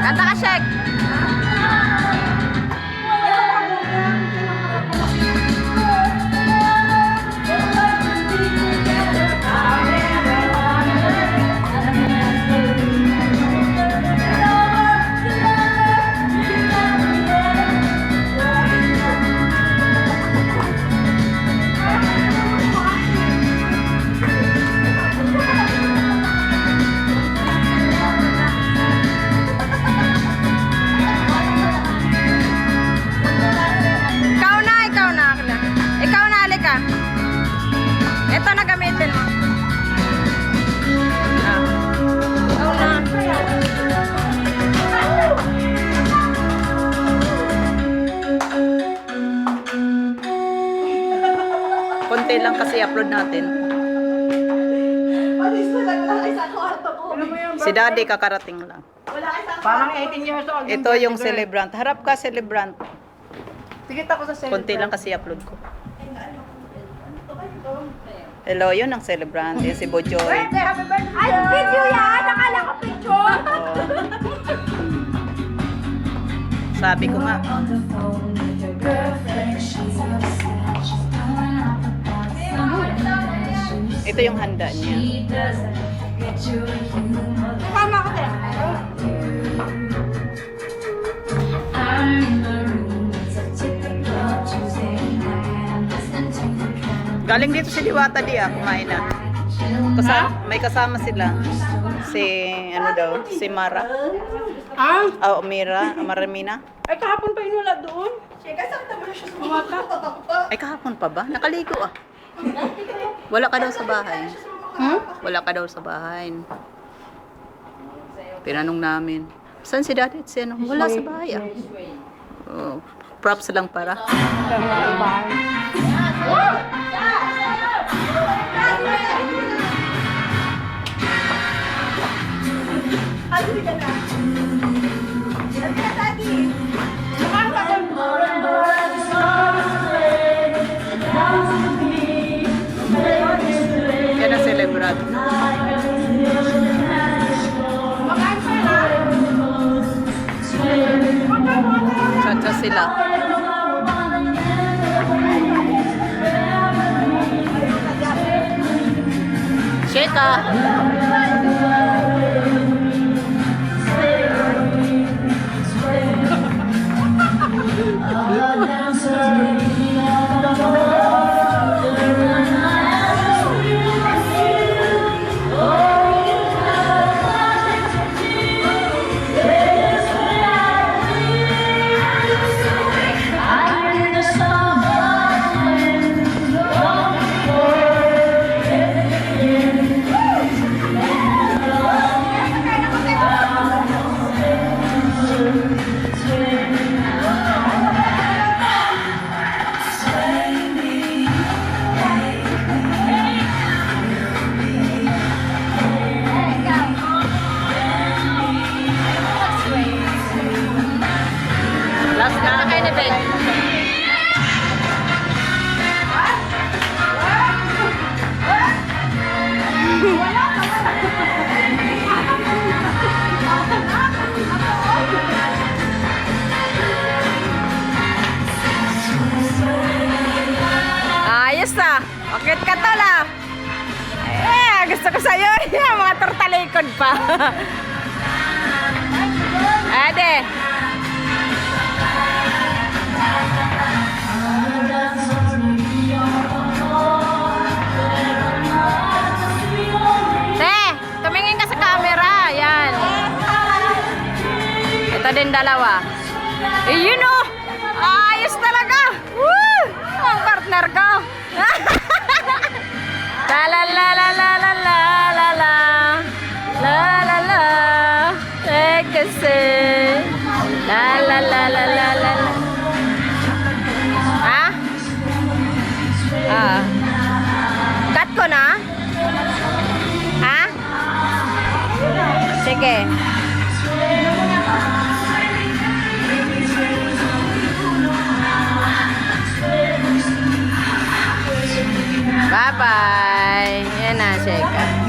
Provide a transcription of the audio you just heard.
Kanta ka, Shek. Ito na gamitin mo. Konti lang kasi upload natin. Si Daddy kakarating lang. Parang 18 years old. Ito yung celebrant. Harap ka, celebrant. Tigit ako sa celebrant. Konti lang kasi upload ko. Hello, yun ang celebrant. Yun si Bojoy. Birthday, happy birthday! Ay, video yan! Nakala ko picture! Sabi ko nga. Ito yung handa niya. Tama ka din. Galing dito si Diwata kumain na. May kasama sila. Si, ano daw, si Mara. Ah? Maramina. Ay, kahapon pa inula doon. Ay, kahapon pa ba? Nakaligo ah. Wala ka daw sa bahay. Wala ka daw sa bahay. Tinanong namin. Saan si Daddy? Wala sa bahay ah. Oh, props lang para. Yan ang celebrant. Cha-cha sila. Sheka. Last na kayo na, Ben. Ayos na. Bakit ka to la? Gusto ko sa'yo. Mga tortalikod pa. Ade. Tumingin ka sa camera. Yan. Ito din dalawa. Yun o. Ayos talaga. Woo! Ang partner ko. La la la la la la la la la la la la kasi la la la la la la. Ha? Cut ko na? Ha? Sige. Bye-bye. Yan na, Sheka.